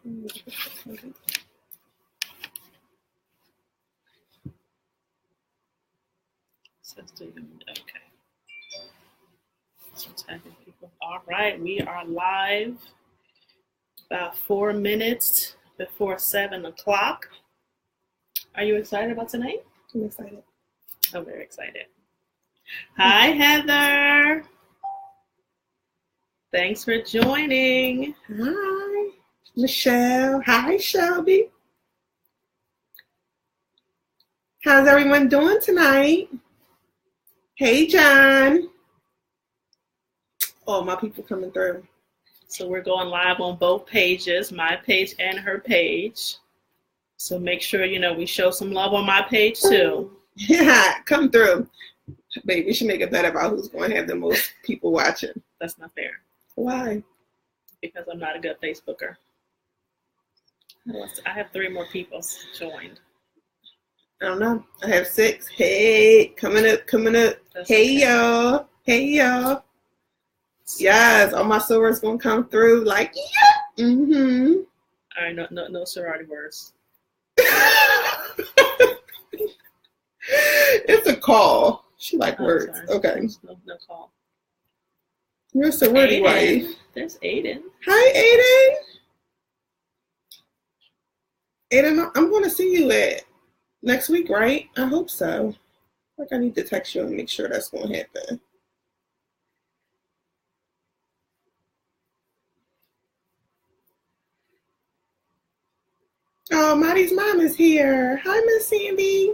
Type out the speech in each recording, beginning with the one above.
Okay. So tagging people. All right, we are live. About 4 minutes before 7 o'clock. Are you excited about tonight? I'm excited. I'm very excited. Hi, Heather. Thanks for joining. Hi, Michelle. Hi, Shelby. How's everyone doing tonight? Hey, John. Oh, my people coming through. So we're going live on both pages, my page and her page. So make sure, we show some love on my page too. Yeah, come through. Babe, we should make a bet about who's going to have the most people watching. That's not fair. Why? Because I'm not a good Facebooker. I have 3 more people joined. I don't know. I have 6. Hey, coming up. That's hey, okay. y'all. Hey, y'all. Yes, all my silver's going to come through like, yeah. Mm-hmm. All right, no sorority words. It's a call. She like words. Sorry. Okay. No call. You're a sorority wife. There's Aiden. Hi, Aiden. Aiden, I'm going to see you next week, right? I hope so. Like, I need to text you and make sure that's going to happen. Oh, Maddie's mom is here. Hi, Miss Sandy.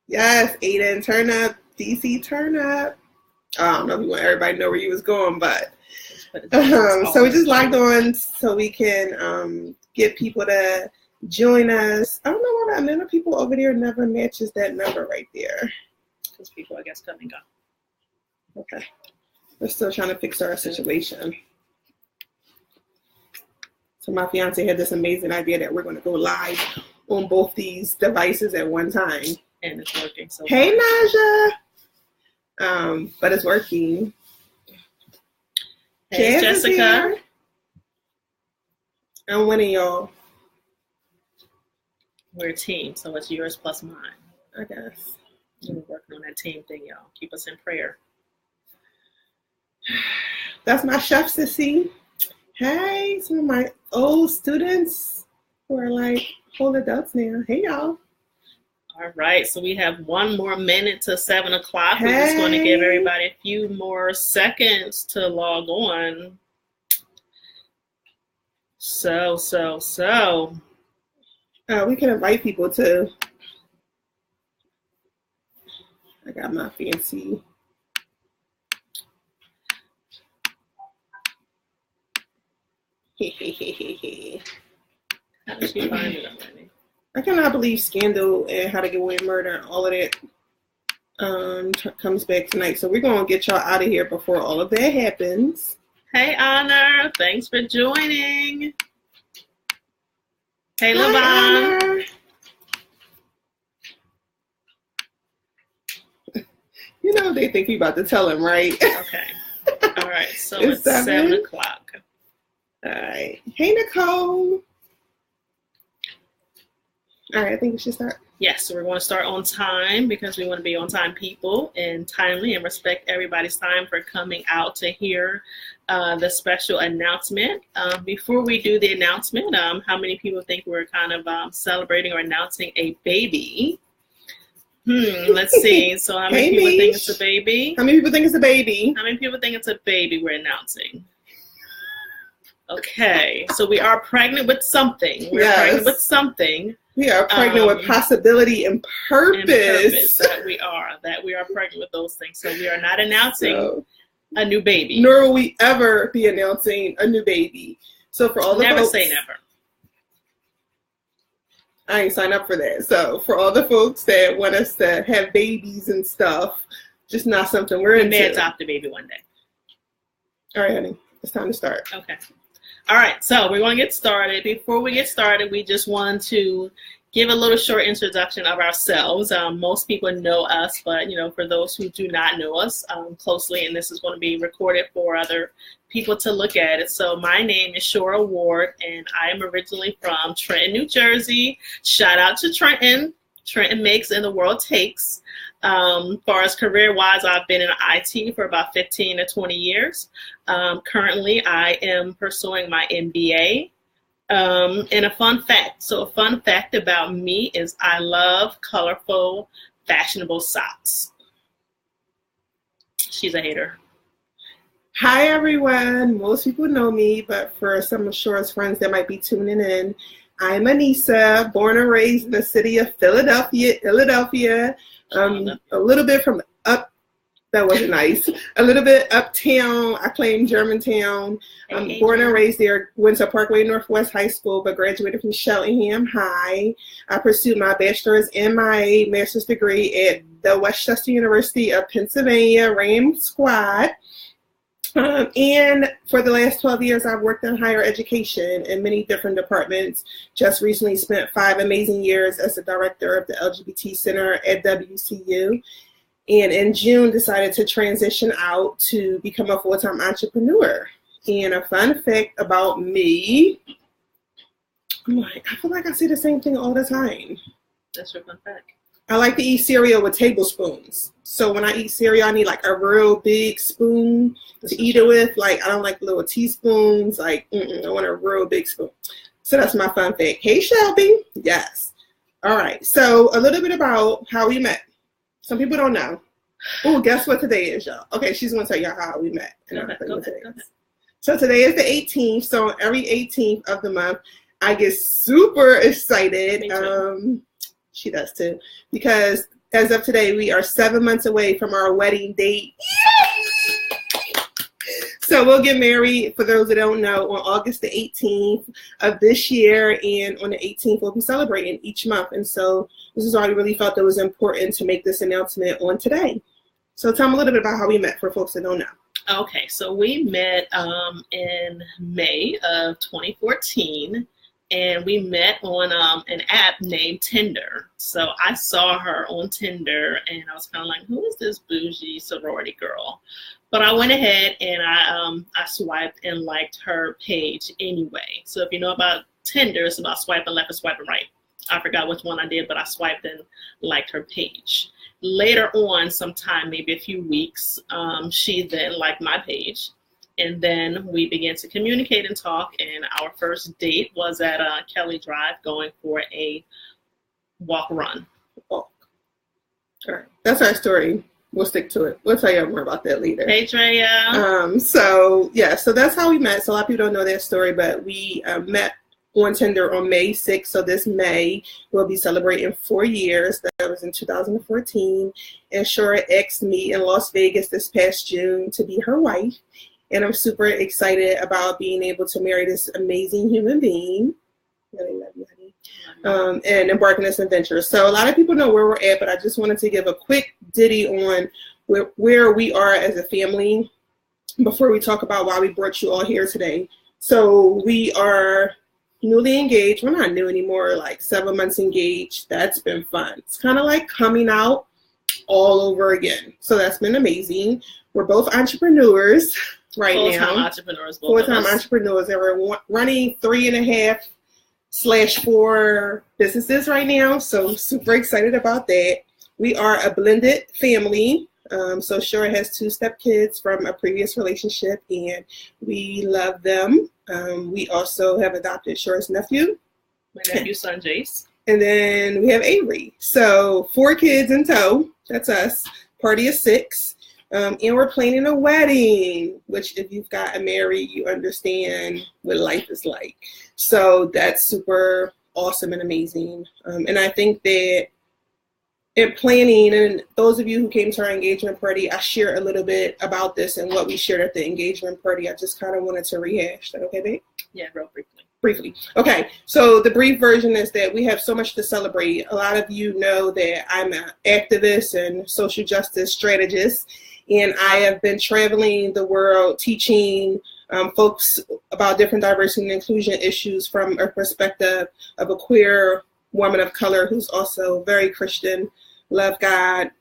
Yes, Aiden, turn up. DC, turn up. I don't know if you want everybody to know where you was going, but so we just logged on so we can get people to join us. I don't know why that number of people over there never matches that number right there. Because people, I guess, come and go. Okay. We're still trying to fix our situation. So my fiance had this amazing idea that we're going to go live on both these devices at one time. And it's working so Hey, Naja. But it's working. Hey, Jessica. I'm winning, y'all. We're a team, so it's yours plus mine. I guess. We're working on that team thing, y'all. Keep us in prayer. That's my chef, Sissy. Hey, some of my old students who are like whole adults now. Hey, y'all. All right, so we have 1 more minute to 7 o'clock. We're just going to give everybody a few more seconds to log on. So. We can invite people too. I got my fancy. How did she find it already? I cannot believe Scandal and How to Get Away with Murder and all of that comes back tonight. So we're going to get y'all out of here before all of that happens. Hey, Honor. Thanks for joining. Hey, Hi, Levon. Honor. You know they think we about to tell him, right? Okay. All right. So it's 7 o'clock. All right. Hey, Nicole. All right, I think we should start. Yes, so we're going to start on time because we want to be on time people and timely and respect everybody's time for coming out to hear the special announcement. Before we do the announcement, how many people think we're kind of celebrating or announcing a baby? Let's see. So how many people think it's a baby? How many people think it's a baby? How many people think it's a baby we're announcing? Okay, so we are pregnant with something. We're pregnant with something. We are pregnant with possibility and purpose. That we are pregnant with those things. So we are not announcing a new baby. Nor will we ever be announcing a new baby. So for all the never folks, say never. I ain't signed up for that. So for all the folks that want us to have babies and stuff, just not something we're into. We may adopt a baby one day. All right, honey. It's time to start. Okay. All right, so we're going to get started. Before we get started, we just want to give a little short introduction of ourselves. Most people know us, but for those who do not know us closely, and this is going to be recorded for other people to look at it. So my name is Shora Ward, and I am originally from Trenton, New Jersey. Shout out to Trenton. Trenton makes and the world takes. Far as career-wise, I've been in IT for about 15 to 20 years. Currently, I am pursuing my MBA. And a fun fact. So a fun fact about me is I love colorful, fashionable socks. She's a hater. Hi, everyone. Most people know me, but for some of Shora's friends that might be tuning in, I'm Anissa, born and raised in the city of Philadelphia. A little bit from up. That wasn't nice. A little bit uptown. I claim Germantown. Born and raised there. Went to Parkway Northwest High School, but graduated from Cheltenham High. I pursued my bachelor's and my master's degree at the Westchester University of Pennsylvania, Ram Squad. And for the last 12 years, I've worked in higher education in many different departments. Just recently spent 5 amazing years as the director of the LGBT Center at WCU. And in June, decided to transition out to become a full-time entrepreneur. And a fun fact about me, I feel like I say the same thing all the time. That's your fun fact. I like to eat cereal with tablespoons. So when I eat cereal, I need like a real big spoon to eat it with. Like, I don't like little teaspoons. Like, I want a real big spoon. So that's my fun fact. Hey, Shelby. Yes. All right. So a little bit about how we met. Some people don't know. Oh, guess what today is, y'all? Okay, she's going to tell y'all how we met. Go ahead. So today is the 18th. So every 18th of the month, I get super excited. Me too. She does too. Because as of today, we are 7 months away from our wedding date. So we'll get married, for those that don't know, on August the 18th of this year. And on the 18th, we'll be celebrating each month. And so this is why we really felt it was important to make this announcement on today. So tell them a little bit about how we met for folks that don't know. Okay, so we met in May of 2014. And we met on an app named Tinder. So I saw her on Tinder, and I was kind of like, who is this bougie sorority girl? But I went ahead and I swiped and liked her page anyway. So if you know about Tinder, it's about swiping left and swiping right. I forgot which one I did, but I swiped and liked her page. Later on, sometime, maybe a few weeks, she then liked my page. And then we began to communicate and talk. And our first date was at Kelly Drive, going for a walk-run. Walk. All right. That's our story. We'll stick to it. We'll tell you more about that later. Hey, Drea. So that's how we met. So a lot of people don't know that story, but we met on Tinder on May 6th. So this May, we'll be celebrating 4 years. That was in 2014. And Shora asked me in Las Vegas this past June to be her wife. And I'm super excited about being able to marry this amazing human being. Really love you, honey. And embarking this adventure. So a lot of people know where we're at, but I just wanted to give a quick ditty on where we are as a family before we talk about why we brought you all here today. So we are newly engaged. We're not new anymore, like 7 months engaged. That's been fun. It's kind of like coming out all over again. So that's been amazing. We're both entrepreneurs. Right now, full-time entrepreneurs. Full-time entrepreneurs, and we're running 3.5/4 businesses right now. So super excited about that. We are a blended family. So Shora has 2 stepkids from a previous relationship, and we love them. We also have adopted Shora's nephew. My nephew's son, Jace. And then we have Avery. So 4 kids in tow. That's us. Party of 6. And we're planning a wedding, which if you've gotten married, you understand what life is like. So that's super awesome and amazing. And I think that in planning, and those of you who came to our engagement party, I shared a little bit about this and what we shared at the engagement party. I just kind of wanted to rehash that. Okay, babe? Yeah, real briefly. Okay, so the brief version is that we have so much to celebrate. A lot of you know that I'm an activist and social justice strategist. And I have been traveling the world teaching folks about different diversity and inclusion issues from a perspective of a queer woman of color who's also very Christian, love God.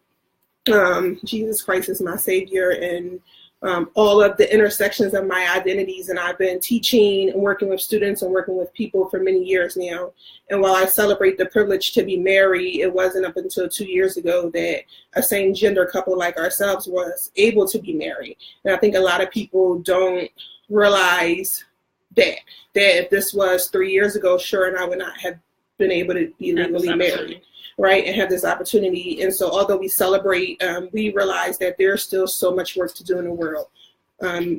Jesus Christ is my savior, and all of the intersections of my identities. And I've been teaching and working with students and working with people for many years now. And while I celebrate the privilege to be married, it wasn't up until 2 years ago that a same gender couple like ourselves was able to be married. And I think a lot of people don't realize that if this was 3 years ago, sure, and I would not have been able to be legally married. Right, and have this opportunity. And so although we celebrate, we realize that there's still so much work to do in the world.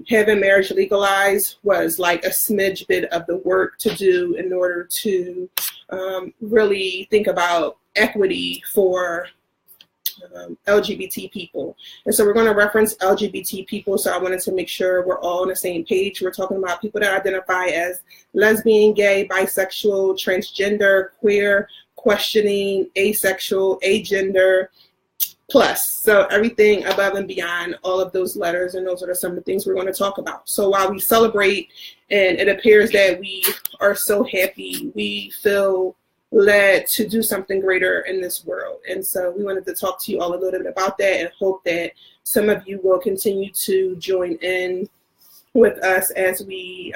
Having marriage legalized was like a smidge bit of the work to do in order to really think about equity for LGBT people. And so we're going to reference LGBT people. So I wanted to make sure we're all on the same page. We're talking about people that identify as lesbian, gay, bisexual, transgender, queer, questioning, asexual, agender, plus. So everything above and beyond all of those letters, and those are some of the things we're going to talk about. So while we celebrate, and it appears that we are so happy, we feel led to do something greater in this world. And so we wanted to talk to you all a little bit about that, and hope that some of you will continue to join in with us as we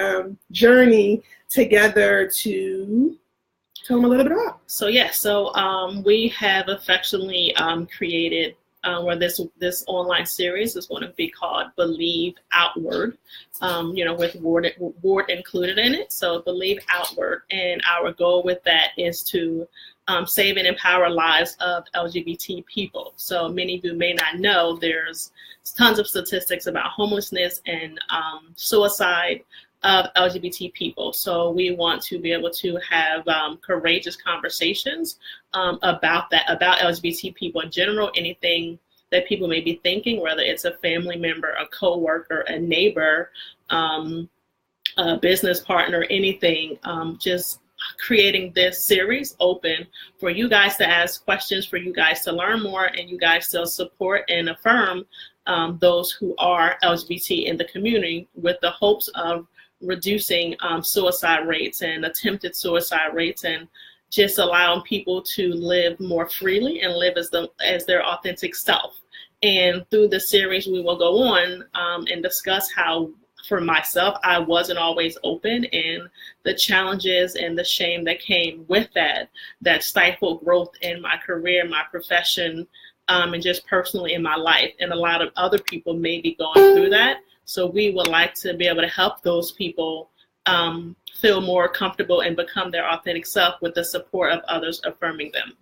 journey together to tell them a little bit about. So we have affectionately created where this online series is going to be called Believe Outward, with Ward included in it. So Believe Outward, and our goal with that is to save and empower lives of LGBT people. So many of you may not know there's tons of statistics about homelessness and suicide of LGBT people. So we want to be able to have courageous conversations about LGBT people in general, anything that people may be thinking, whether it's a family member, a coworker, a neighbor, a business partner, anything, just creating this series open for you guys to ask questions, for you guys to learn more, and you guys to support and affirm those who are LGBT in the community, with the hopes of reducing suicide rates and attempted suicide rates, and just allowing people to live more freely and live as their authentic self. And through the series, we will go on and discuss how, for myself, I wasn't always open, and the challenges and the shame that came with that stifled growth in my career, my profession, and just personally in my life. And a lot of other people may be going through that. So we would like to be able to help those people feel more comfortable and become their authentic self with the support of others affirming them.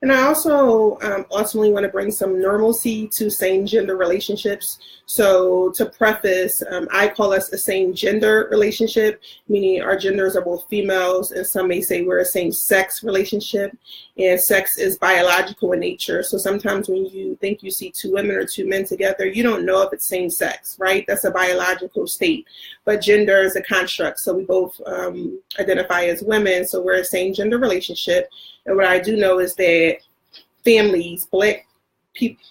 And I also ultimately want to bring some normalcy to same gender relationships. So to preface, I call us a same gender relationship, meaning our genders are both females, and some may say we're a same sex relationship, and sex is biological in nature. So sometimes when you think you see two women or two men together, you don't know if it's same sex, right? That's a biological state. But gender is a construct. So we both identify as women, so we're a same gender relationship. And what I do know is that families, Black people,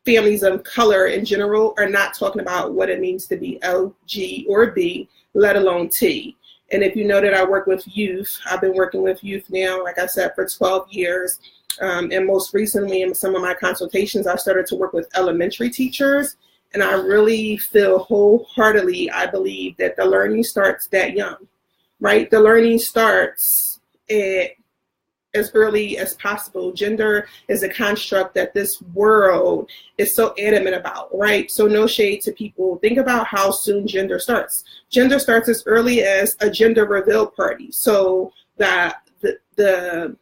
families of color in general, are not talking about what it means to be L, G, or B, let alone T. And if you know that I work with youth, I've been working with youth now, like I said, for 12 years. And most recently in some of my consultations, I started to work with elementary teachers. And I really feel wholeheartedly, I believe that the learning starts that young, right? The learning starts as early as possible. Gender is a construct that this world is so adamant about, right? So no shade to people. Think about how soon gender starts. Gender starts as early as a gender reveal party. So that the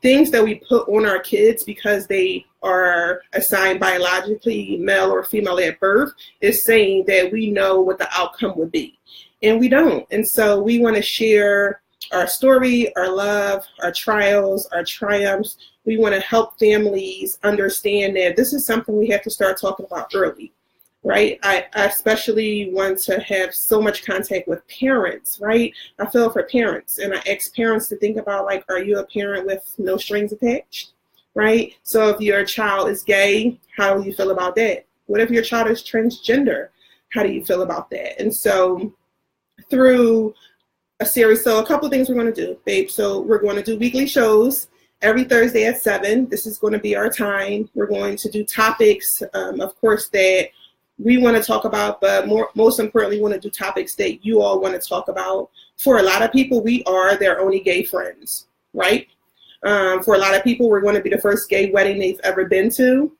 things that we put on our kids because they are assigned biologically male or female at birth is saying that we know what the outcome would be. And we don't. And so we want to share our story, our love, our trials, our triumphs. We want to help families understand that this is something we have to start talking about early, right? I especially want to have so much contact with parents, right? I feel for parents, and I ask parents to think about, like, are you a parent with no strings attached, right? So if your child is gay, how do you feel about that? What if your child is transgender? How do you feel about that? And so through a series. So a couple things we're going to do, babe. So we're going to do weekly shows every Thursday at 7. This is going to be our time. We're going to do topics, of course, that we want to talk about, but most importantly, we want to do topics that you all want to talk about. For a lot of people, we are their only gay friends, right? For a lot of people, we're going to be the first gay wedding they've ever been to.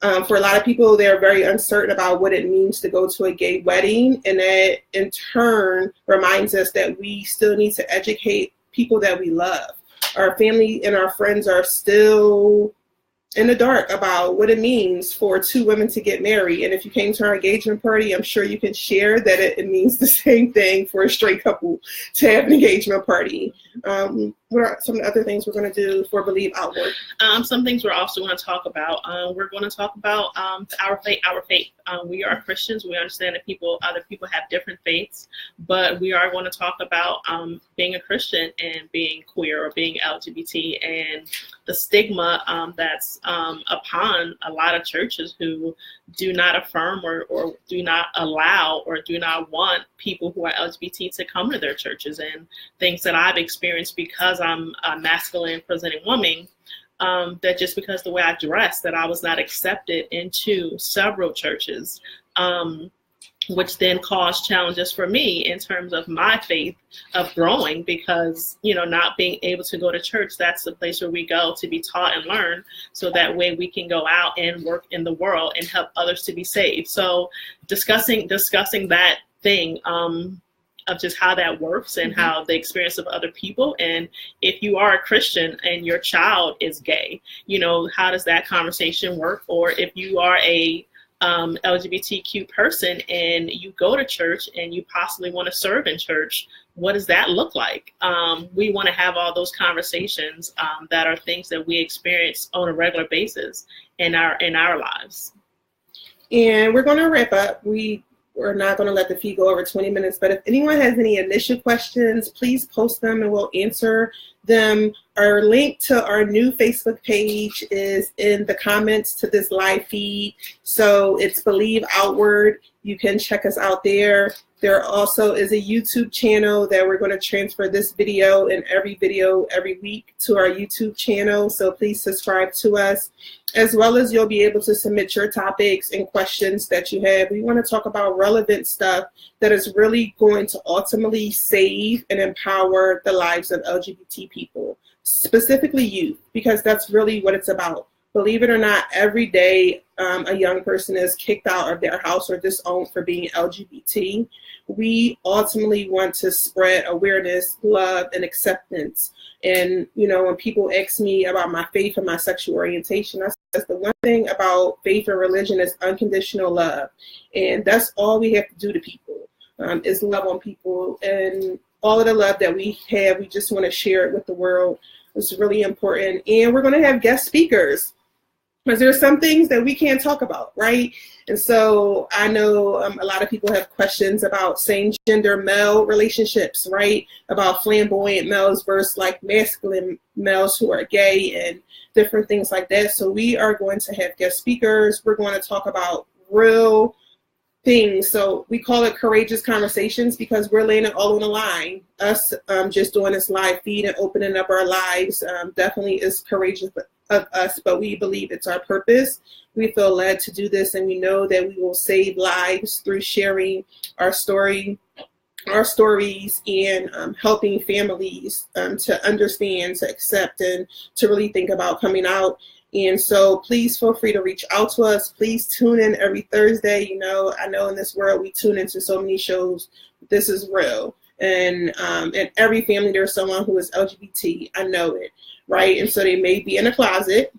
For a lot of people, they're very uncertain about what it means to go to a gay wedding. And that in turn reminds us that we still need to educate people that we love. Our family and our friends are still in the dark about what it means for two women to get married. And if you came to our engagement party, I'm sure you can share that it means the same thing for a straight couple to have an engagement party. What are some of the other things we're going to do for Believe Outward? Some things we're also going to talk about. We're going to talk about our faith. We are Christians. We understand that other people have different faiths, but we are going to talk about being a Christian and being queer or being LGBT and the stigma that's upon a lot of churches who do not affirm or do not allow or do not want people who are LGBT to come to their churches, and things that I've experienced because I'm a masculine presenting woman, that just because the way I dress, that I was not accepted into several churches, which then caused challenges for me in terms of my faith of growing, because, not being able to go to church, that's the place where we go to be taught and learn, so that way we can go out and work in the world and help others to be saved. So discussing that thing, of just how that works and how the experience of other people. And if you are a Christian and your child is gay, how does that conversation work? Or if you are a LGBTQ person and you go to church and you possibly want to serve in church, what does that look like? We want to have all those conversations that are things that we experience on a regular basis in our lives. And we're going to wrap up. We're not going to let the feed go over 20 minutes, but if anyone has any initial questions, please post them and we'll answer them. Our link to our new Facebook page is in the comments to this live feed. So it's Believe Outward. You can check us out there. There also is a YouTube channel that we're going to transfer this video and every video every week to our YouTube channel. So please subscribe to us, as well as you'll be able to submit your topics and questions that you have. We want to talk about relevant stuff that is really going to ultimately save and empower the lives of LGBT people, specifically youth, because that's really what it's about. Believe it or not, every day a young person is kicked out of their house or disowned for being LGBT. We ultimately want to spread awareness, love, and acceptance. And, when people ask me about my faith and my sexual orientation, I say the one thing about faith and religion is unconditional love. And that's all we have to do to people, is love on people. And all of the love that we have, we just want to share it with the world. It's really important. And we're going to have guest speakers, because there are some things that we can't talk about, right? And so I know a lot of people have questions about same-gender male relationships, right? About flamboyant males versus like masculine males who are gay and different things like that. So we are going to have guest speakers. We're going to talk about real things. So we call it courageous conversations because we're laying it all on the line. Us just doing this live feed and opening up our lives definitely is courageous of us, but we believe it's our purpose. We feel led to do this, and we know that we will save lives through sharing our stories and helping families to understand, to accept, and to really think about coming out. And so please feel free to reach out to us. Please tune in every Thursday. I know in this world we tune into so many shows. This is real. And in every family there's someone who is LGBT. I know it. Right? And so they may be in a closet,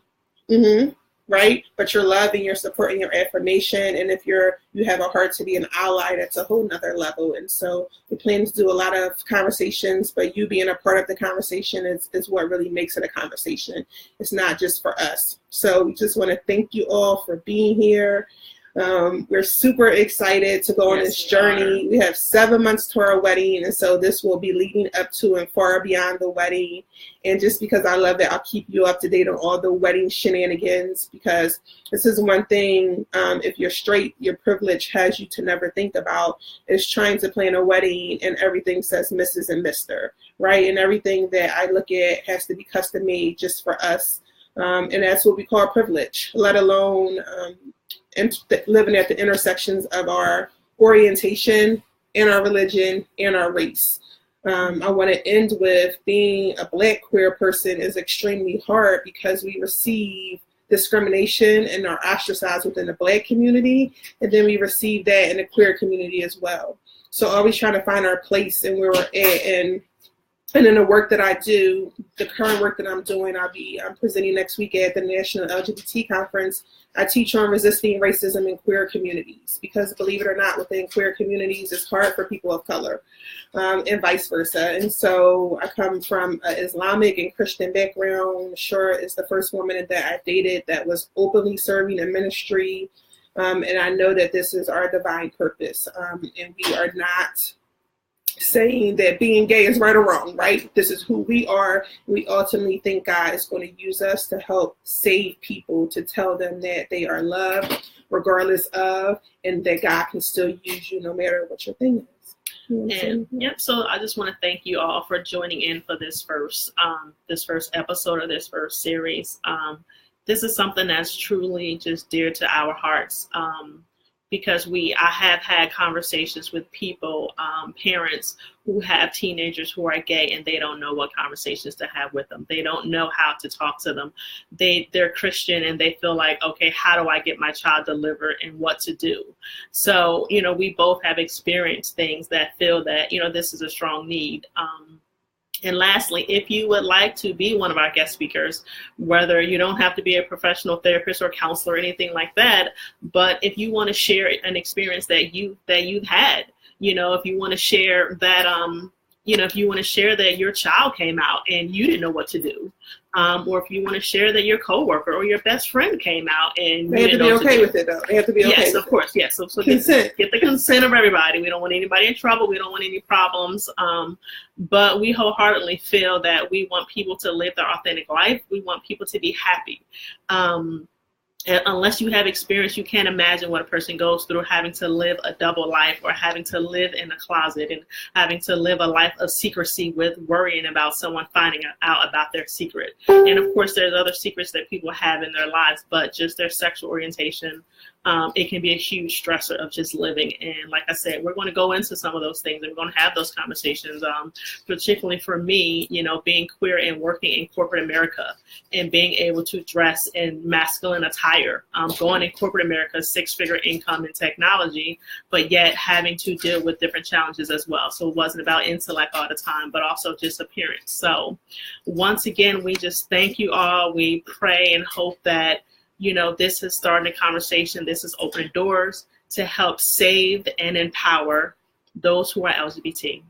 right? But your love and your support and your affirmation, and if you have a heart to be an ally, that's a whole nother level. And so we plan to do a lot of conversations, but you being a part of the conversation is what really makes it a conversation. It's not just for us. So we just want to thank you all for being here. We're super excited to go on this journey. We have 7 months to our wedding, and so this will be leading up to and far beyond the wedding. And just because I love it, I'll keep you up to date on all the wedding shenanigans, because this is one thing, if you're straight, your privilege has you to never think about, is trying to plan a wedding and everything says Mrs. and Mr., right? And everything that I look at has to be custom made just for us. And that's what we call privilege, let alone living at the intersections of our orientation and our religion and our race. I want to end with being a Black queer person is extremely hard because we receive discrimination and are ostracized within the Black community, and then we receive that in the queer community as well. So always trying to find our place and where we're at. And in the work that I do, the current work that I'm doing, I'm presenting next week at the National LGBT Conference. I teach on resisting racism in queer communities, because believe it or not, within queer communities, it's hard for people of color, and vice versa. And so I come from an Islamic and Christian background. Shura is the first woman that I dated that was openly serving in ministry. And I know that this is our divine purpose. And we are not saying that being gay is right or wrong, right? This is who we are. We ultimately think God is going to use us to help save people, to tell them that they are loved regardless of, and that God can still use you no matter what your thing is. And yep, so I just want to thank you all for joining in for this first episode of this first series. This is something that's truly just dear to our hearts. Because I have had conversations with people, parents who have teenagers who are gay, and they don't know what conversations to have with them. They don't know how to talk to them. They're Christian and they feel like, okay, how do I get my child delivered and what to do? So, we both have experienced things that feel that, this is a strong need. And lastly, if you would like to be one of our guest speakers, whether you don't have to be a professional therapist or counselor or anything like that, but if you want to share an experience that you've had, if you want to share that, if you want to share that your child came out and you didn't know what to do, or if you want to share that your coworker or your best friend came out and they have to be okay with it, though. They have to be okay. Yes, of course. Yes. So consent. Get the consent of everybody. We don't want anybody in trouble. We don't want any problems. But we wholeheartedly feel that we want people to live their authentic life. We want people to be happy. And unless you have experience, you can't imagine what a person goes through having to live a double life, or having to live in a closet, and having to live a life of secrecy with worrying about someone finding out about their secret. And of course, there's other secrets that people have in their lives, but just their sexual orientation, it can be a huge stressor of just living. And like I said, we're going to go into some of those things, and we're going to have those conversations, particularly for me, being queer and working in corporate America and being able to dress in masculine attire, going in corporate America, 6-figure income in technology, but yet having to deal with different challenges as well. So it wasn't about intellect all the time, but also just appearance. So once again, we just thank you all. We pray and hope that this has started a conversation. This has opened doors to help save and empower those who are LGBT.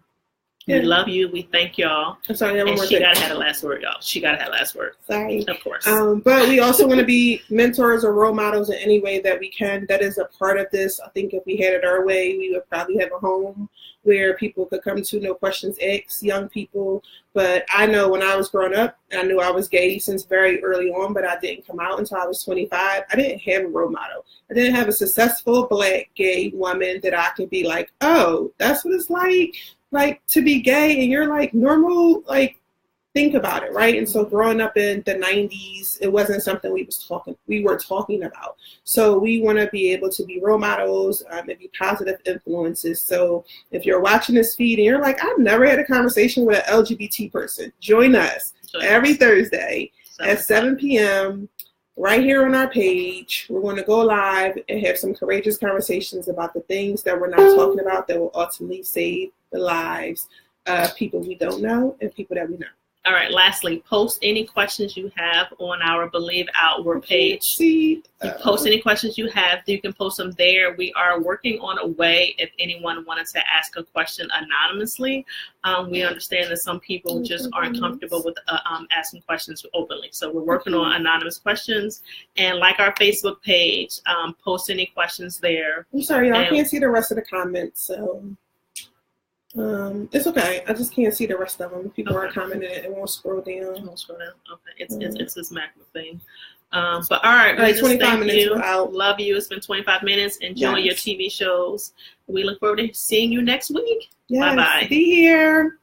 We love you. We thank y'all. I'm sorry, and she got to have the last word, y'all. She got to have the last word. Sorry. Of course. But we also want to be mentors or role models in any way that we can. That is a part of this. I think if we had it our way, we would probably have a home where people could come to, no questions asked, young people. But I know when I was growing up, I knew I was gay since very early on, but I didn't come out until I was 25. I didn't have a role model. I didn't have a successful Black gay woman that I could be like, oh, that's what it's like to be gay, and you're like normal, like think about it, right? And so growing up in the 90s, it wasn't something we were talking about. So we want to be able to be role models and be positive influences. So if you're watching this feed and you're like, I've never had a conversation with an LGBT person, join us every Thursday at 7 p.m. right here on our page. We're going to go live and have some courageous conversations about the things that we're not talking about that will ultimately save the lives of people we don't know and people that we know. All right. Lastly, post any questions you have on our Believe Outward page. Post any questions you have. You can post them there. We are working on a way if anyone wanted to ask a question anonymously. We understand that some people just aren't comfortable with asking questions openly. So we're working on anonymous questions. And like our Facebook page, post any questions there. I'm sorry, y'all can't see the rest of the comments, so it's okay. I just can't see the rest of them. People are commenting it won't scroll down. It won't scroll down. Okay, it's this macro thing. But all right, 25 minutes. You. Love you. It's been 25 minutes. Enjoy your TV shows. We look forward to seeing you next week. Yes, bye bye. Be here.